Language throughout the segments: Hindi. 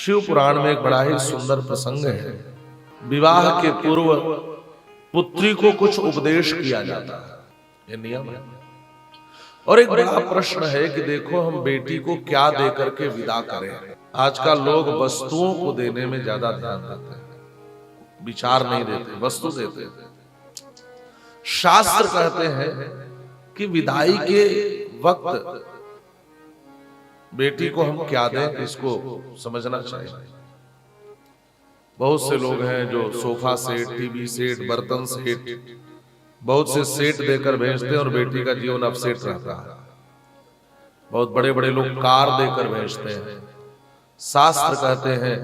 शिव पुराण में एक बड़ा ही सुंदर प्रसंग है। विवाह के पूर्व पुत्री को कुछ उपदेश किया जाता है, ये नियम है। और एक बड़ा प्रश्न है कि देखो हम बेटी को क्या दे करके विदा करें। आजकल लोग वस्तुओं को देने में ज्यादा ध्यान देते हैं, विचार नहीं देते, वस्तु देते हैं। शास्त्र कहते हैं कि विदाई के वक्त बेटी को हम क्या दें, इसको समझना चाहिए। बहुत से लोग हैं जो सोफा सेट, टीवी सेट, बर्तन सेट, बहुत से सेट देकर भेजते हैं और बेटी का जीवन अपसेट रहता है। बहुत बड़े बड़े लोग कार देकर भेजते हैं। शास्त्र कहते हैं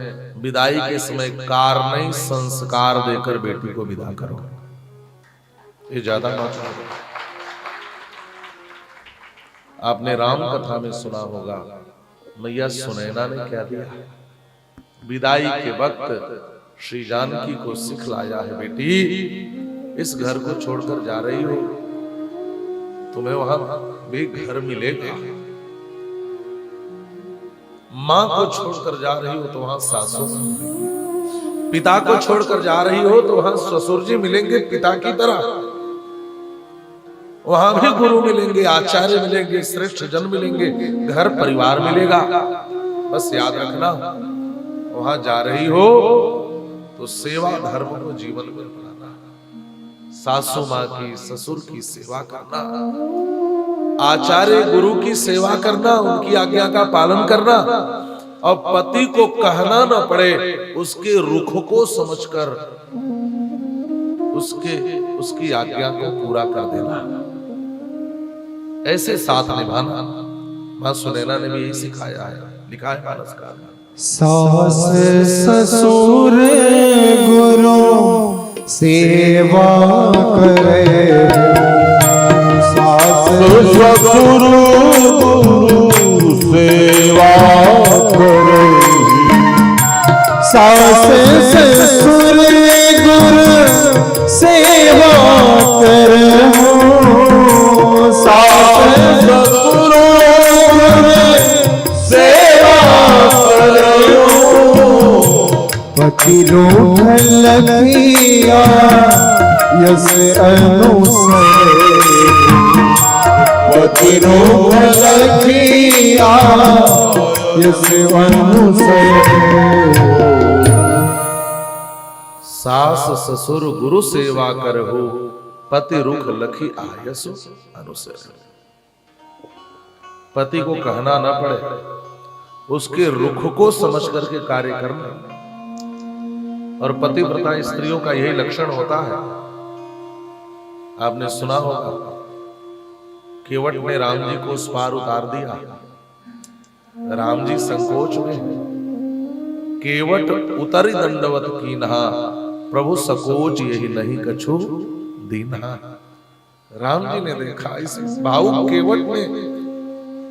विदाई के समय कार नहीं संस्कार देकर बेटी को विदा करो, ये ज्यादा महत्वपूर्ण है। आपने राम कथा में सुना होगा, मैया सुनैना ने क्या दिया। विदाई के वक्त श्री जानकी को सिखलाया है, बेटी इस घर को छोड़कर जा रही हो, तुम्हें वहां भी घर मिलेगा। मां को छोड़कर जा रही हो तो वहां सासू, पिता को छोड़कर जा रही हो तो वहां ससुर जी मिलेंगे पिता की तरह, वहां भी गुरु मिलेंगे, आचार्य मिलेंगे, श्रेष्ठ जन मिलेंगे, घर परिवार मिलेगा। बस याद रखना, वहां जा रही हो तो सेवा धर्म को जीवन में अपनाना, सासू माँ की, ससुर की सेवा करना, आचार्य गुरु की सेवा करना, उनकी आज्ञा का पालन करना, और पति को कहना न पड़े उसके रुख को समझकर उसकी आज्ञा को पूरा कर देना, ऐसे साथ निभाना। मां सुनैना ने भी यही सिखाया है, लिखा है मानसकार में। सास ससुर गुरु सेवा करे, सास ससुर गुरु सेवा करे, सास ससुर गुरु सेवा करे, सास ससुर सेवा करे, पति रूठ लगिया यस अनुसरे, पति रूठ लगिया यस अनुसरे। सास ससुर गुरु सेवा करहु, पति रुख लखी आयसु अनुसरे। पति को कहना ना पड़े, उसके रुख को समझ करके कार्य करना। और पतिव्रता स्त्रियों का यही लक्षण होता है। आपने सुना होगा, केवट ने राम जी को उस पार उतार दिया। राम जी संकोच में, केवट उतरी दंडवत कीन्हा, प्रभु सकोच यही नहीं कछु दीन्हा। राम जी ने देखा इस भावुक केवट ने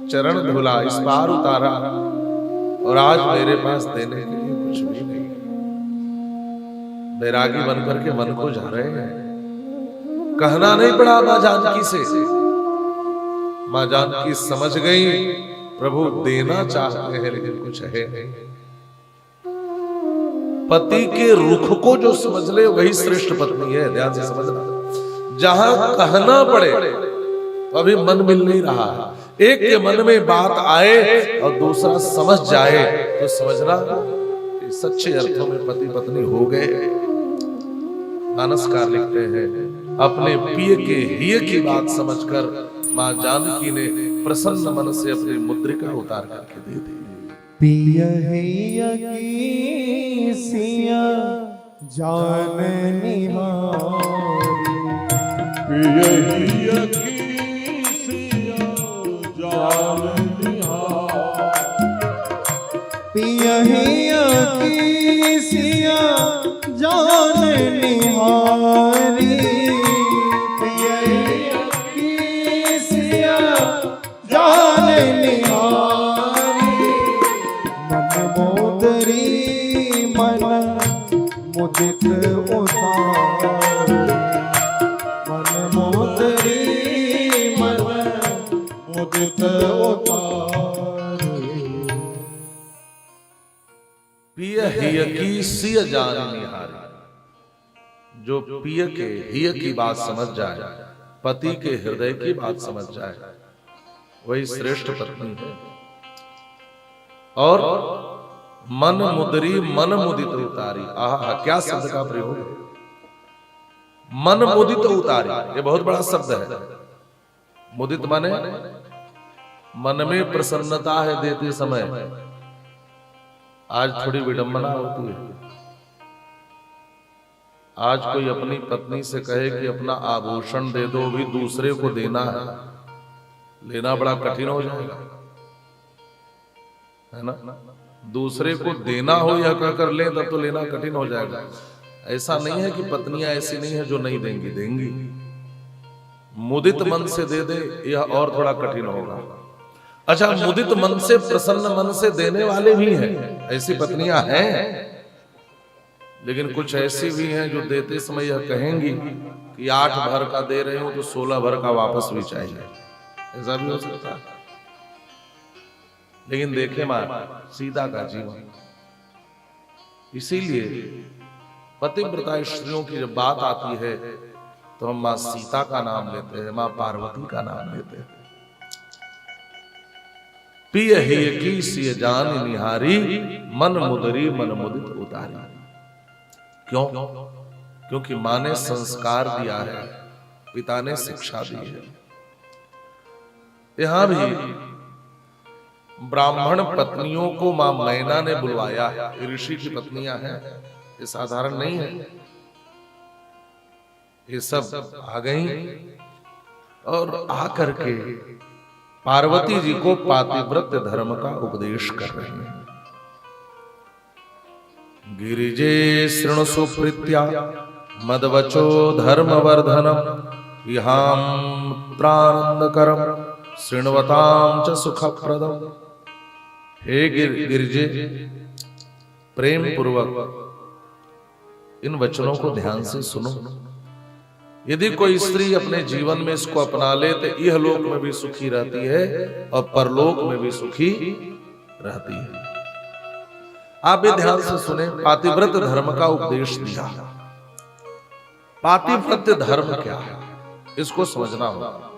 चरण धुला, इस पार उतारा, और आज मेरे पास देने के लिए कुछ भी नहीं। बैरागी बनकर के मन को जा रहे हैं। कहना नहीं पड़ा मां जानकी से, मां जानकी समझ गई प्रभु देना चाहते हैं लेकिन कुछ है नहीं। पति के रुख को जो समझ ले वही श्रेष्ठ पत्नी है। ध्यान से समझना, जहां कहना पड़े तो अभी मन मिल नहीं रहा है, एक के मन में बात आए और दूसरा समझ जाए तो समझना कि सच्चे अर्थों में पति पत्नी हो गए। मानसकार लिखते हैं, अपने पिय के हिय की बात समझकर मां जानकी ने प्रसन्न मन से अपनी मुद्रिका उतार करके दे दी। पिय हिय की सिया जान निहारी, पिय हिय की सिया जान निहारी, पिय हिय की सिया जान निहारी, पिय हिय की सिया जान निहारी, मन मोदरी मन मुदित उतारी, मन मोदरी मन मुदित उतारी। पिय हिय की सिय जान निहारी। जो पिय के हिय की बात समझ जाए, पति के हृदय की बात समझ जाए, वही श्रेष्ठ पत्नी है। और मन मुदरी मन मुदित उतारी। आहा, क्या शब्द का प्रयोग है, मन मुदित उतारी। ये बहुत बड़ा शब्द है। मुदित माने मन में प्रसन्नता है देते समय। आज थोड़ी विडंबना होती है। आज कोई अपनी पत्नी से कहे कि अपना आभूषण दे दो, भी दूसरे को देना है, लेना बड़ा कठिन हो जाएगा, है ना। दूसरे को देना हो या कहकर ले तब तो लेना कठिन हो जाएगा। ऐसा नहीं है कि पत्नियां ऐसी नहीं है जो नहीं देंगी, देंगी। मुदित मन से दे दे, यह और थोड़ा कठिन होगा। अच्छा, मुदित मन से, प्रसन्न मन से देने वाले भी हैं, ऐसी पत्नियां हैं। लेकिन कुछ ऐसी भी हैं जो देते समय यह कहेंगी कि 8 भर का दे रहे हो तो 16 भर का वापस भी चाहिए। ऐसा भी हो सकता है। लेकिन देखे मां सीता का जीवन, इसीलिए पतिव्रता स्त्रियों की जब बात आती है तो हम मां सीता का नाम लेते हैं, मां पार्वती का नाम लेते हैं। पिय हिय की सिय जान निहारी, मन मुदरी मन मुदित उतारी। क्यों? क्योंकि मां ने संस्कार दिया है, पिता ने शिक्षा दी है। यहां भी ब्राह्मण पत्नियों को मां मैना ने बुलवाया है। ऋषि की पत्नियां हैं, ये साधारण नहीं है। ये सब आ गई और आकर के पार्वती जी को पातिव्रत धर्म का उपदेश कर रही हैं। गिरिजे शृणुषु प्रीत्या मदवचो धर्मवर्धनम, इहां पुत्रानंदकरम शृण्वतां च सुखप्रदम। हे गिरिजे, प्रेम पूर्वक इन वचनों को ध्यान से सुनो। यदि कोई स्त्री अपने जीवन में इसको अपना ले तो यह लोक में भी सुखी रहती है और परलोक में भी सुखी रहती है। आप भी ध्यान से सुने, पातिव्रत धर्म का उपदेश दिया। पातिव्रत धर्म क्या है, इसको समझना होगा।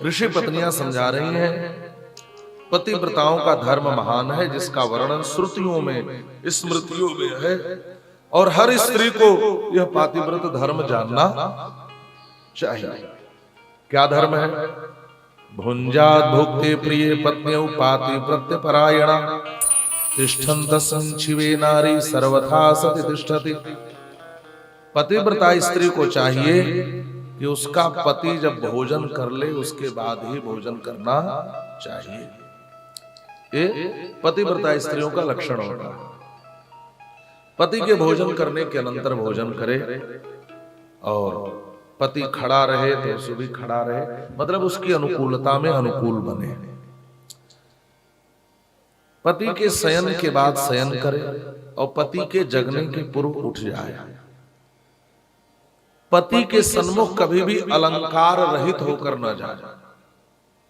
ऋषि पत्नियां समझा रही हैं, पतिव्रताओं का धर्म महान है, जिसका वर्णन श्रुतियों में, स्मृतियों में है। और हर स्त्री को यह पातिव्रत धर्म जानना चाहिए। क्या धर्म है? भुंजात भुक्ते प्रिय पत्न्यौ पातिव्रत्य परायणा, तिष्ठन्त संचिवे नारी सर्वथा सति तिष्ठति। पतिव्रता स्त्री को चाहिए कि उसका पति जब भोजन कर ले उसके बाद ही भोजन करना चाहिए। ये पतिव्रता स्त्रियों का लक्षण होता है। पति के भोजन करने के अनंतर भोजन करे और पति खड़ा रहे तो उसे भी खड़ा रहे, मतलब उसकी अनुकूलता में अनुकूल बने। पति के शयन के बाद शयन करे और पति के जगने के पूर्व उठ जाए। पति के सन्मुख कभी भी अलंकार रहित होकर न जाए,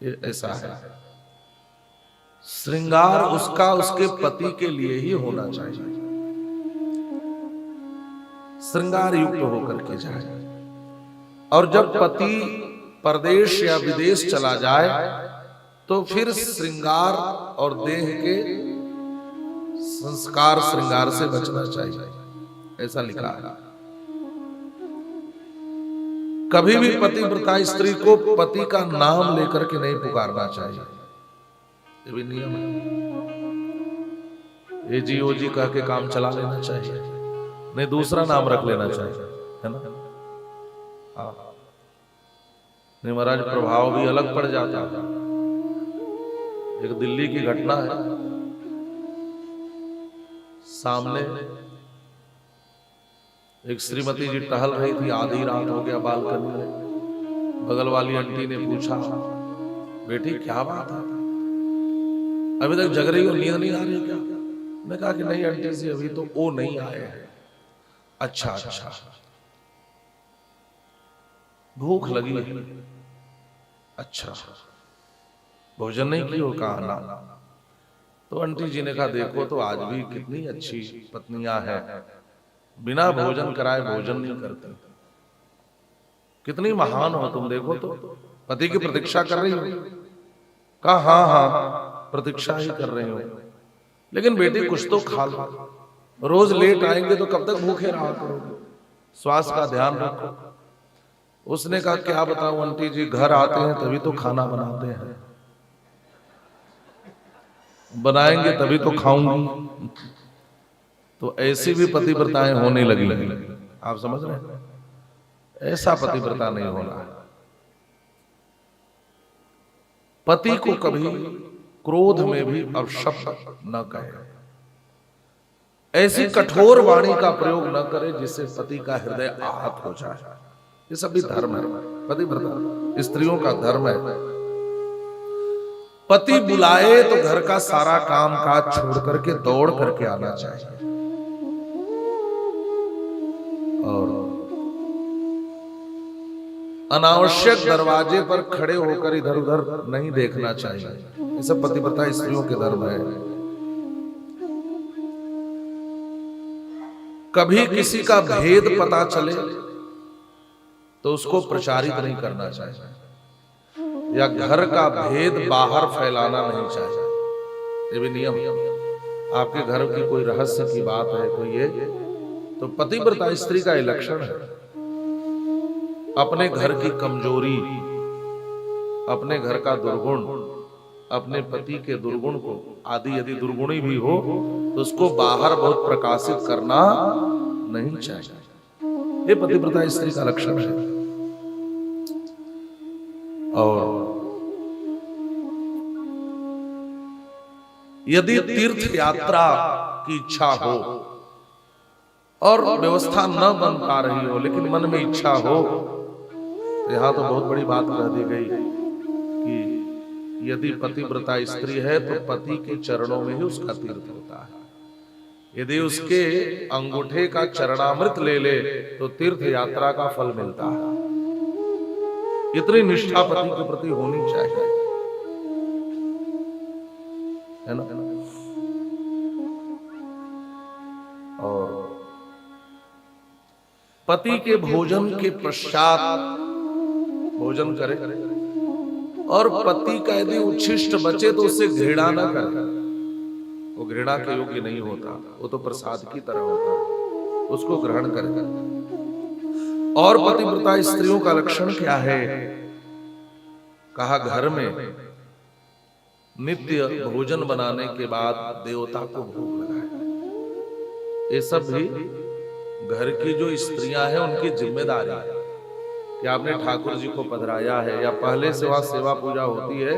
ये ऐसा है। श्रृंगार उसका उसके पति के लिए ही होना चाहिए, श्रृंगार युक्त होकर के जाए। और जब पति परदेश या विदेश चला जाए तो फिर श्रृंगार और देह के संस्कार श्रृंगार से बचना चाहिए, ऐसा लिखा है। कभी भी पतिव्रता स्त्री को पति का नाम लेकर के नहीं पुकारना चाहिए, ये भी नियम है। ये जी ओ जी कह के काम चला लेना चाहिए, नहीं दूसरा नाम रख लेना चाहिए, है ना। नहीं महाराज, प्रभाव भी अलग पड़ जाता है। एक दिल्ली की घटना है, सामने एक श्रीमती जी टहल रही थी, आधी रात हो गया, बालकनी में। बगल वाली आंटी ने पूछा, बेटी क्या बात है, अभी तक जग रही हो, नींद नहीं आ रही क्या? मैं कहा कि नहीं आंटी जी, अभी तो वो नहीं आए हैं। अच्छा अच्छा, भूख लगी है? अच्छा, भोजन नहीं किया? कहा ना। तो आंटी जी ने कहा देखो तो आज भी कितनी अच्छी पत्नियां हैं, बिना भोजन कराए भोजन नहीं करती, कितनी महान हो तुम, देखो तो पति की प्रतीक्षा कर रही हो। कहा हाँ हाँ प्रतीक्षा ही कर रही हो, लेकिन बेटी कुछ तो खा लो, रोज लेट आएंगे तो कब तक भूखे रहा करोगे, स्वास्थ्य का ध्यान रखो। उसने कहा क्या बताऊं आंटी जी, घर आते हैं तभी तो खाना बनाते हैं, बनाएंगे तभी तो खाऊंगी। तो ऐसी भी पतिव्रताएं होने लगी, आप समझ रहे हैं? ऐसा पतिव्रता नहीं होना है। पति को कभी क्रोध में भी अपशब्द न कहे, ऐसी कठोर वाणी का प्रयोग न करे जिससे पति का हृदय आहत हो जाए। ये सब भी धर्म है, पतिव्रता स्त्रियों का धर्म है। पति बुलाए तो घर का सारा काम काज छोड़ करके दौड़ करके आना चाहिए, और अनावश्यक दरवाजे पर खड़े होकर इधर उधर नहीं देखना चाहिए। ये सब पतिव्रता स्त्रियों के धर्म है। कभी किसी का भेद पता चले तो उसको प्रचारित नहीं करना चाहिए, या घर का भेद बाहर फैलाना नहीं चाहिए। ये भी नियम। आपके घर की कोई रहस्य की बात है, कोई ये, तो पतिव्रता स्त्री का ये लक्षण है। अपने घर की कमजोरी, अपने घर का दुर्गुण, अपने पति के दुर्गुण को, आदि यदि दुर्गुणी भी हो तो उसको बाहर बहुत प्रकाशित करना नहीं चाहिए। ये पतिव्रता स्त्री का लक्षण है। और यदि तीर्थ यात्रा की इच्छा हो और व्यवस्था न बन पा रही हो, लेकिन मन में इच्छा हो, तो यहां तो बहुत बड़ी बात कह दी गई कि यदि पतिव्रता स्त्री है तो पति के चरणों में ही उसका तीर्थ होता है। यदि उसके अंगूठे का चरणामृत ले ले तो तीर्थ यात्रा का फल मिलता है। इतनी निष्ठा पति के प्रति होनी चाहिए, है ना? और पति के भोजन के पश्चात भोजन करे, और पति का यदि उच्छिष्ट बचे तो उससे घृणा न करे। वो घृणा के योग्य नहीं होता, वो तो प्रसाद की तरह होता है, उसको ग्रहण करे। और पतिव्रता स्त्रियों का लक्षण क्या है? कहा घर में नित्य भोजन बनाने के बाद देवता को भोग लगाए। ये सब भी घर की जो स्त्रियां हैं उनकी जिम्मेदारी है कि आपने ठाकुर जी को पधराया है, या पहले से वहां सेवा पूजा होती है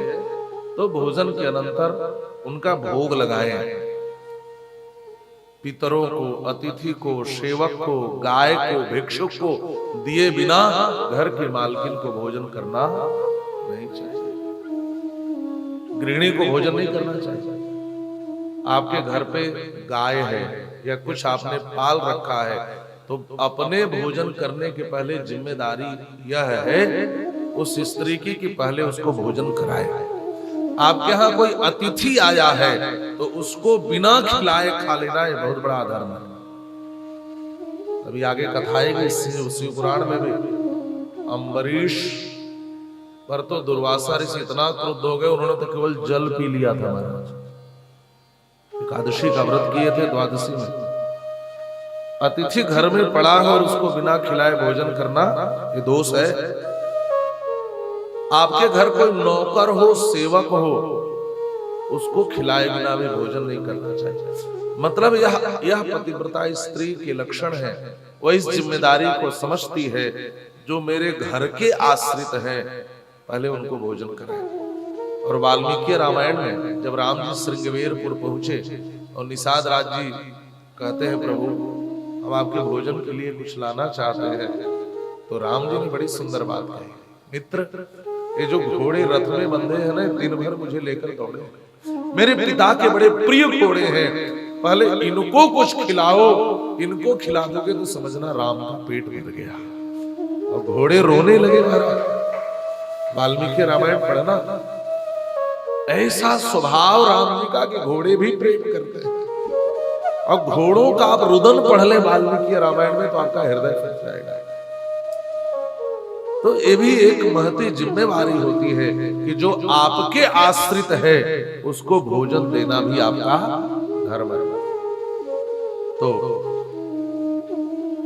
तो भोजन के अनंतर उनका भोग लगाएं। पितरों को, अतिथि को, सेवक को, गाय को, भिक्षुक को दिए बिना घर की मालकिन को भोजन करना नहीं चाहिए। गृहिणी को भोजन नहीं करना चाहिए। आपके घर पे गाय है या कुछ आपने पाल रखा है तो अपने भोजन करने के पहले जिम्मेदारी यह है उस स्त्री की कि पहले उसको भोजन कराए। आपके यहाँ कोई अतिथि आया है तो उसको बिना खिलाए खा लेना ये बहुत बड़ा अधर्म है। अभी आगे कथा आएगी शिव पुराण में भी। अम्बरीश पर तो दुर्वासा ऋषि इतना क्रुद्ध हो गए, उन्होंने तो केवल जल पी लिया था महाराज। एकादशी का व्रत किए थे, द्वादशी में अतिथि घर में पड़ा है और उसको बिना खिलाए भोजन करना ये दोष है। आपके घर कोई नौकर हो, सेवक हो, उसको खिलाए बिना भी भोजन नहीं करना चाहिए। मतलब यह पतिव्रता स्त्री के लक्षण है। वह इस जिम्मेदारी को समझती है जो मेरे घर के आश्रित हैं पहले उनको भोजन कराए। और वाल्मीकि रामायण में जब राम जी श्रृंगवेरपुर पहुंचे और निषाद राज जी कहते हैं प्रभु हम आपके भोजन के लिए कुछ लाना चाहते हैं, तो राम जी ने बड़ी सुंदर बात कही, मित्र ये जो घोड़े रथ में बंधे हैं ना, दिन भर मुझे लेकर दौड़े, मेरे पिता के बड़े प्रिय घोड़े हैं, पहले इनको कुछ खिलाओ, इनको खिला दोगे तो समझना राम का पेट भर गया। और घोड़े रोने लगे महाराज। वाल्मीकि रामायण पढ़ना, ऐसा स्वभाव राम जी का कि घोड़े भी प्रेम करते हैं। और घोड़ों का आप रुदन पढ़ ले वाल्मीकि रामायण में तो आपका हृदय फट जाएगा। तो ये भी एक महती जिम्मेवारी होती है कि जो आपके आश्रित है उसको भोजन देना भी आपका धर्म है। तो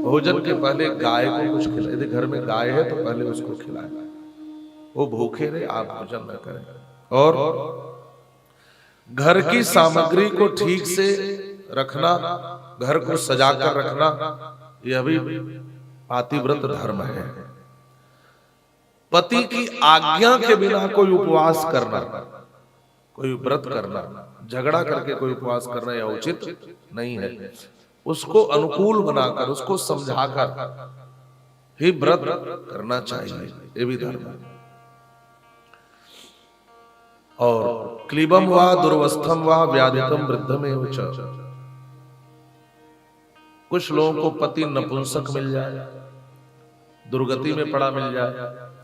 भोजन के पहले गाय को कुछ खिलाए, यदि घर में गाय है तो पहले उसको खिलाए, वो भूखे रहे, आप भोजन न करें। और घर की सामग्री को ठीक से रखना, घर को सजाकर रखना, यह भी पातिव्रत धर्म है। पति की आज्ञा के बिना कोई उपवास करना, कोई व्रत करना, झगड़ा करके कोई उपवास करना यह उचित नहीं है। उसको अनुकूल बनाकर, उसको समझाकर ही व्रत करना चाहिए, ये भी धर्म है। और क्लीबम वा दुर्वस्थम वा व्याधितम वृद्धमेव च। कुछ लोगों को पति नपुंसक मिल जाए, दुर्गति में पड़ा मिल जाए,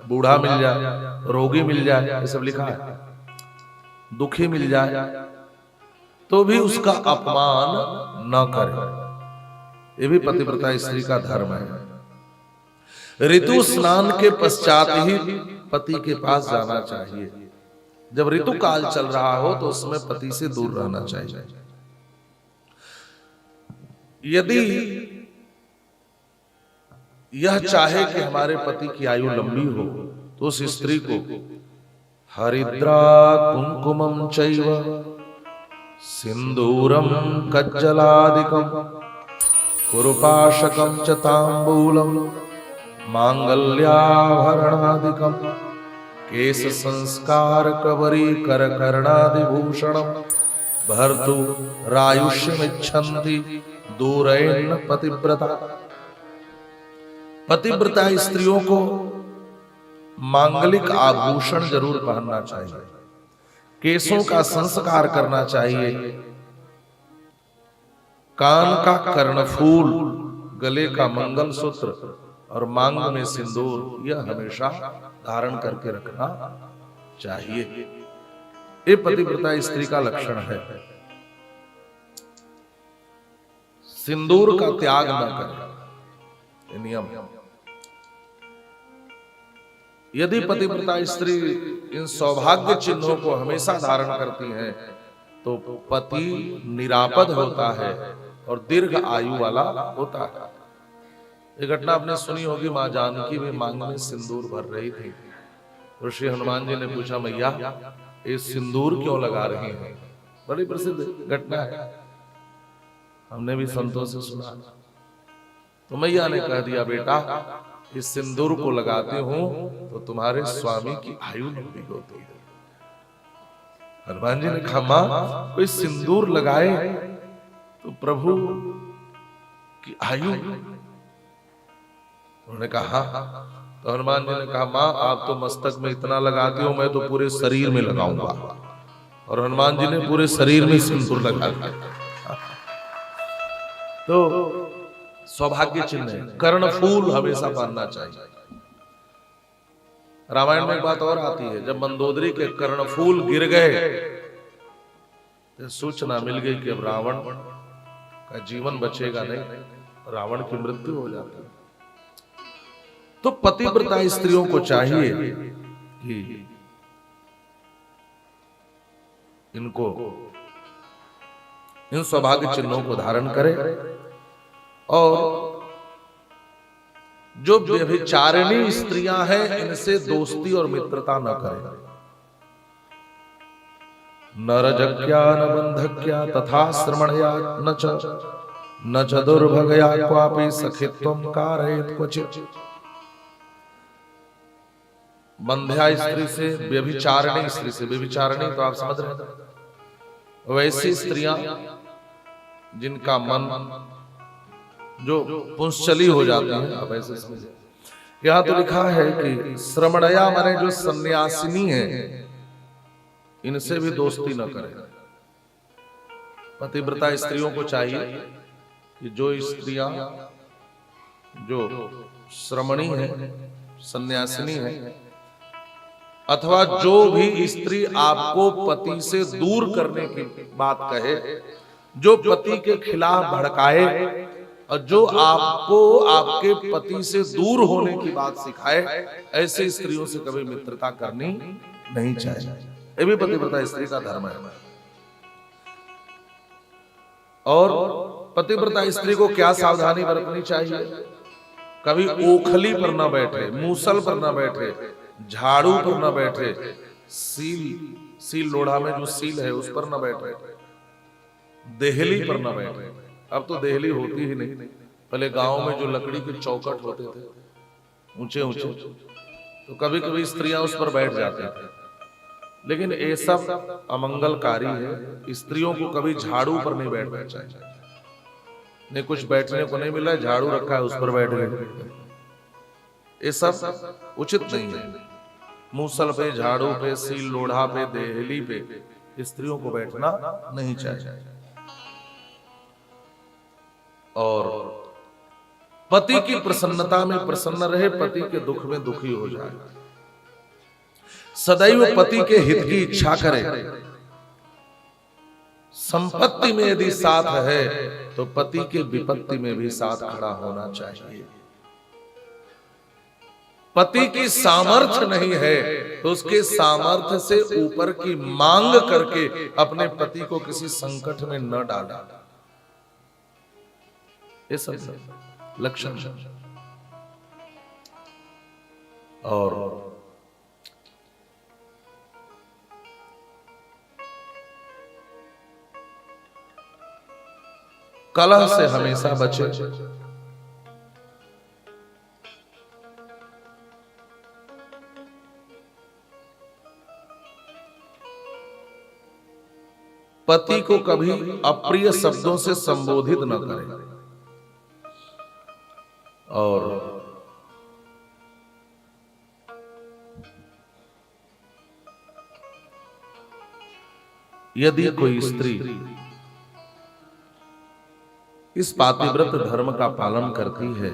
बूढ़ा मिल जाए, रोगी मिल जाए, ये सब लिखा है, दुखी मिल जाए, तो भी उसका अपमान न करे। ये भी पतिव्रता स्त्री का धर्म है। ऋतु स्नान के पश्चात ही पति के पास जाना चाहिए। जब ऋतु काल चल रहा हो तो उसमें पति से दूर रहना चाहिए। यदि यह चाहे कि हमारे पति की आयु लंबी हो तो उस स्त्री को हरिद्रा कुंकुमम चैव सिंदूरम कज्जलादिकम कुरुपाशकम च तांबूलम मांगल्याभरणादिकम केश संस्कार कवरी कर कर्णादिभूषणम भर्तु रायुष्यमिच्छन्ति दूरेण पतिव्रता। पतिव्रता स्त्रियों को मांगलिक आभूषण जरूर पहनना चाहिए, केशों का संस्कार करना चाहिए, कान का कर्णफूल, गले का मंगलसूत्र और मांग में सिंदूर, यह हमेशा धारण करके रखना चाहिए। ये पतिव्रता स्त्री का लक्षण है। सिंदूर का त्याग न करें, नियम। यदि पतिव्रता स्त्री इन सौभाग्य चिन्हों को हमेशा धारण करती हैं तो पति निरापद होता है और दीर्घ आयु वाला होता है। ये घटना आपने सुनी होगी, मां जानकी भी मांग में सिंदूर भर रही थी। ऋषि हनुमान जी ने पूछा, मैया ये सिंदूर क्यों लगा रही हैं? बड़ी प्रसिद्ध घटना है, हमने भी संतों से सुना। तो मैया ने कह दिया, बेटा इस सिंदूर को लगाते हो तो तुम्हारे स्वामी की आयु लंबी होती है। हनुमान जी ने कहा, मां कोई सिंदूर लगाए तो प्रभु की आयु? उन्होंने कहा तो हनुमान जी ने कहा, मां आप तो मस्तक में इतना लगाते हो, मैं तो पूरे शरीर में लगाऊंगा। और हनुमान जी ने पूरे शरीर में सिंदूर लगा दिया। तो सौभाग्य चिन्ह है। कर्णफूल हमेशा पहनना चाहिए। रामायण में एक बात और आती है, जब मंदोदरी के कर्णफूल गिर गए तो सूचना मिल गई कि अब रावण का जीवन बचेगा नहीं, रावण की मृत्यु हो जाती है। तो पतिव्रता स्त्रियों को चाहिए कि इनको इन सौभाग्य चिन्हों को धारण करें और जो व्यभिचारिणी स्त्रियां हैं इनसे दोस्ती और मित्रता न करें। न रजक्या न बंधक्या तथा श्रमणया न च दुर्भगया क्वापि सखित्वं कारयेत् क्वचित्। बंध्या स्त्री से, व्यभिचारिणी स्त्री से, व्यभिचारिणी तो आप समझ रहे हैं, वैसी स्त्रियां जिनका मन जो पुंसचली हो जाती है, आप ऐसे समझे। यहां तो लिखा है कि श्रमणया माने जो सन्यासिनी है इनसे भी दोस्ती न करें। पतिव्रता स्त्रियों को चाहिए कि जो स्त्रियां जो श्रमणी है, सन्यासिनी है, अथवा जो भी स्त्री आपको पति से दूर करने की बात कहे, जो पति के खिलाफ भड़काए और जो आपको आपके पति से दूर होने की बात सिखाए, ऐसी स्त्रियों से कभी मित्रता करनी नहीं चाहिए। ये भी पतिव्रता स्त्री का धर्म है। और पतिव्रता स्त्री को क्या सावधानी बरतनी चाहिए? कभी ओखली पर ना बैठे, मूसल पर ना बैठे, झाड़ू पर ना बैठे, सील लोढ़ा में जो सील है उस पर ना बैठे, देहली पर ना बैठे। अब तो देहली होती ही नहीं। पहले गांव में जो लकड़ी के चौखट होते थे ऊंचे ऊंचे, तो कभी कभी स्त्रियां उस पर बैठ जाती थी, लेकिन ये सब अमंगलकारी है। स्त्रियों को कभी झाड़ू पर नहीं बैठना चाहिए। नहीं, कुछ बैठने को नहीं मिला, झाड़ू रखा है उस पर बैठ गए, ये सब उचित नहीं है। मूसल पे, झाड़ू पे, सील लोढ़ा पे, देहली पे स्त्रियों को बैठना नहीं चाहिए। और पति की प्रसन्नता में प्रसन्न रहे, पति के दुख में दुखी हो जाए, सदैव पति के हित की इच्छा करे। संपत्ति में यदि साथ है तो पति के विपत्ति में भी साथ खड़ा होना चाहिए। पति की सामर्थ्य नहीं है तो उसके सामर्थ्य से ऊपर की मांग करके अपने पति को किसी संकट में न डाला। ये सब लक्षण। और कलह से हमेशा बचे। पति को कभी अप्रिय शब्दों से संबोधित न करें। और यदि कोई स्त्री इस पातिव्रत धर्म का पालन करती है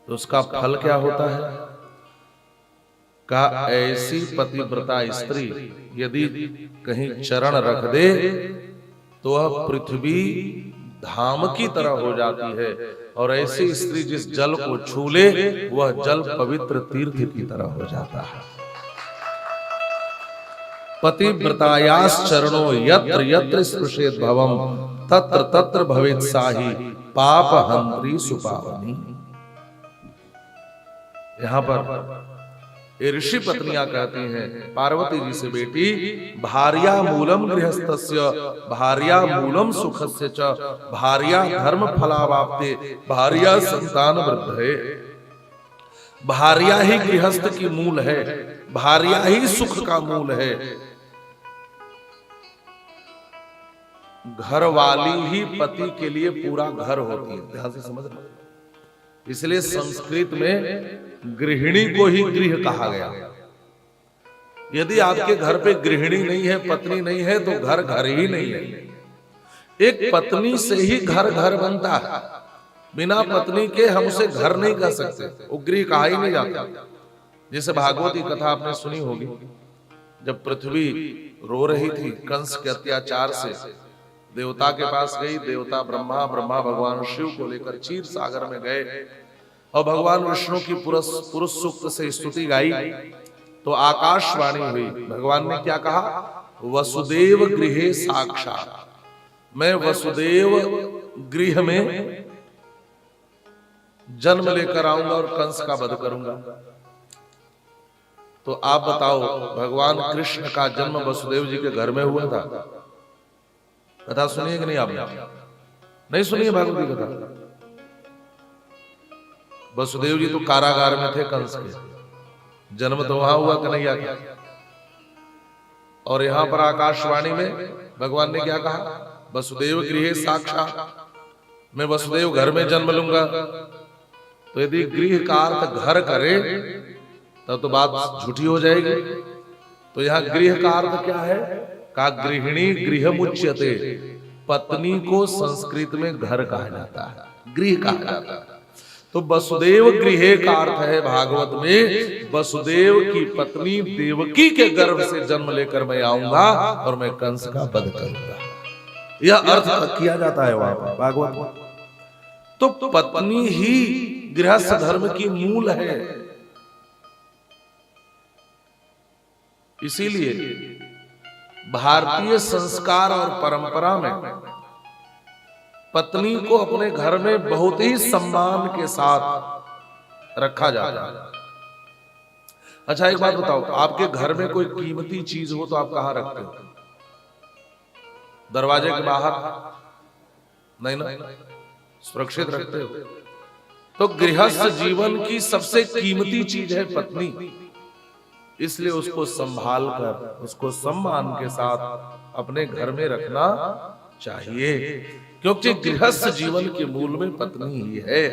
तो उसका फल क्या होता है? का ऐसी पतिव्रता स्त्री यदि कहीं चरण रख दे तो वह पृथ्वी धाम की तरह हो जाती है, और ऐसी स्त्री जिस जल को छू ले वह जल पवित्र तीर्थ की तरह हो जाता है। पतिव्रतायास चरणों यत्र यत्र स्पृशेत भवम तत्र तत्र भवेत् साही पाप हंत्री सुपावनी। यहां पर ऋषि पत्नियां कहती हैं पार्वती जी से, बेटी भार्या मूलम गृहस्थस्य भार्या मूलम सुखस्य च भार्या धर्म फलावाप्ते भार्या संतान वृद्धये। भार्या ही गृहस्थ की मूल है, भार्या ही सुख का मूल है। घर वाली ही पति के लिए पूरा घर होती है। ध्यान से समझना। इसलिए संस्कृत में गृहिणी को ही गृह कहा गया। यदि आपके घर पे गृहिणी नहीं है, पत्नी नहीं है, तो घर घर ही नहीं है। एक पत्नी से ही घर घर बनता है। बिना पत्नी के हम उसे घर नहीं कह सकते, वो गृह कहा ही नहीं जाता। जैसे भागवती कथा आपने सुनी होगी, जब पृथ्वी रो रही थी कंस के अत्याचार से, देवता के पास गई। देवता ब्रह्मा भगवान शिव को लेकर क्षीर सागर में गए और भगवान विष्णु की पुरुष सूक्त से स्तुति गाई तो आकाशवाणी हुई। भगवान ने क्या कहा? वसुदेव गृहे साक्षात्, मैं वसुदेव गृह में जन्म लेकर आऊंगा और कंस का वध करूंगा। तो आप बताओ, भगवान कृष्ण का जन्म वसुदेव जी के घर में हुआ था। कथा सुनिए कि नहीं? आपने नहीं सुनी है भागवती कथा? वसुदेव जी तो कारागार में थे कंस के, जन्म तो वहां हुआ कन्हैया का। और यहां पर आकाशवाणी में भगवान ने क्या कहा? वसुदेव गृहे साक्षात्, मैं वसुदेव घर में जन्म लूंगा। तो यदि गृह का अर्थ घर करे तब तो बात झूठी हो जाएगी। तो यहां गृह का अर्थ क्या है? का गृहिणी गृहमुच्यते, पत्नी को संस्कृत में घर कहा जाता है, गृह कहा जाता है। तो वसुदेव गृहे का अर्थ है भागवत में वसुदेव की पत्नी देवकी के गर्भ से जन्म लेकर मैं आऊंगा और मैं कंस का वध करूंगा, यह अर्थ किया जाता है वहां पर भागवत में। तो पत्नी ही गृहस्थ धर्म की मूल है, इसीलिए भारतीय संस्कार और परंपरा में पत्नी को अपने घर में बहुत ही सम्मान के साथ रखा जाता है। अच्छा एक बात बताओ, आपके घर में कोई कीमती चीज हो तो आप कहां रखते हो? दरवाजे के बाहर नहीं ना, सुरक्षित रखते हो। तो गृहस्थ जीवन की सबसे कीमती चीज है पत्नी, इसलिए उसको संभाल कर उसको सम्मान के साथ अपने घर में रखना चाहिए, क्योंकि गृहस्थ जीवन के मूल में पत्नी ही है।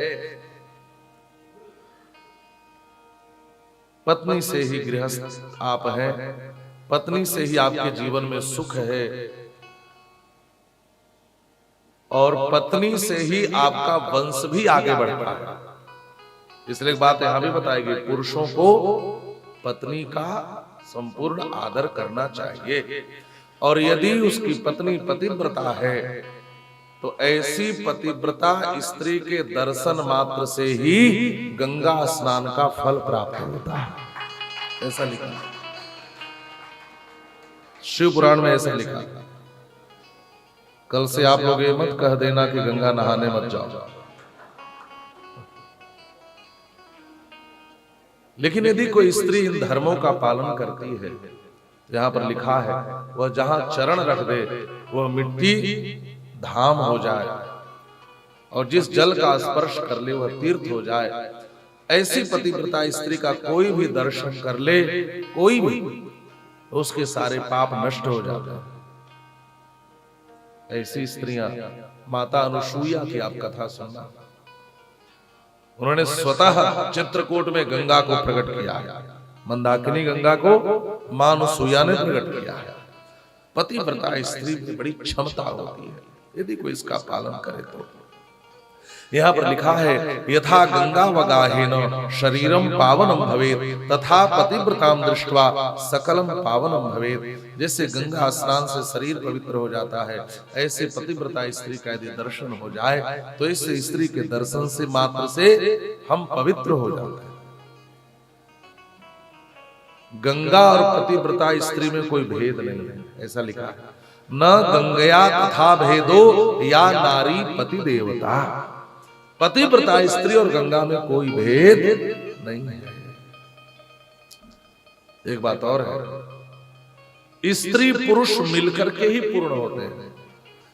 पत्नी से ही गृहस्थ आप हैं, पत्नी से ही आपके जीवन में सुख है, और पत्नी से ही आपका वंश भी आगे बढ़ता है। इसलिए एक बात यहां भी बताएगी, पुरुषों को पत्नी का संपूर्ण आदर करना चाहिए, और यदि उसकी पत्नी पतिव्रता है तो ऐसी पतिव्रता स्त्री के दर्शन मात्र से ही गंगा स्नान का फल प्राप्त होता है, ऐसा लिखा शिव पुराण में, ऐसा लिखा। कल से आप लोग ये मत कह देना कि गंगा नहाने मत जाओ, लेकिन यदि कोई स्त्री इन धर्मों का पालन करती है, जहां पर लिखा है वह जहां चरण रख दे वह मिट्टी धाम हो जाए, और जिस जल का स्पर्श कर ले वह तीर्थ हो जाए, ऐसी पतिव्रता स्त्री का कोई भी दर्शन कर ले, कोई भी, तो उसके सारे पाप नष्ट हो जाते हैं। ऐसी स्त्रियां, माता अनुसूया की आप कथा सुनना, उन्होंने स्वतः चित्रकूट में गंगा को प्रकट किया है, मंदाकिनी गंगा को मां अनुसूया ने प्रकट किया है। पतिव्रता स्त्री में बड़ी क्षमता होती है, यदि कोई इसका पालन करे तो। यहाँ पर लिखा है, यथा गंगा वगाहेन शरीरम पावनम भवेत् तथा पतिव्रताम दृष्ट्वा सकलम पावनम भवेत्। जैसे गंगा स्नान से शरीर पवित्र हो जाता है, ऐसे पतिव्रता स्त्री का यदि दर्शन हो जाए तो इस स्त्री के दर्शन से मात्र से हम पवित्र हो जाते हैं। गंगा और पतिव्रता स्त्री में कोई भेद नहीं है, ऐसा लिखा है। न गंगया तथा भेदो या नारी पति देवता। पतिव्रता स्त्री और गंगा में कोई भेद नहीं है। एक बात और है, स्त्री पुरुष मिलकर के ही पूर्ण होते हैं,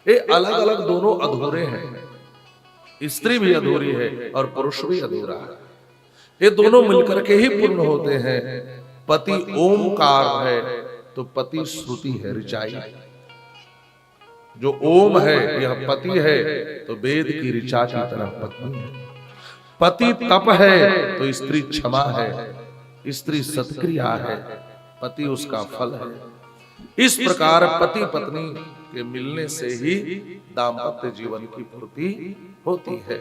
ये अलग अलग दोनों अधूरे हैं। स्त्री भी अधूरी है और पुरुष भी अधूरा है, ये दोनों मिलकर के ही पूर्ण होते हैं। पति ओमकार है तो पति श्रुति है, ऋचाई। जो ओम है यह पति है तो वेद की ऋचा की तरह पत्नी है। पति तप है तो स्त्री क्षमा है, स्त्री सत्क्रिया है, पति उसका फल है। इस प्रकार पति पत्नी के मिलने से ही दाम्पत्य जीवन की पूर्ति होती है।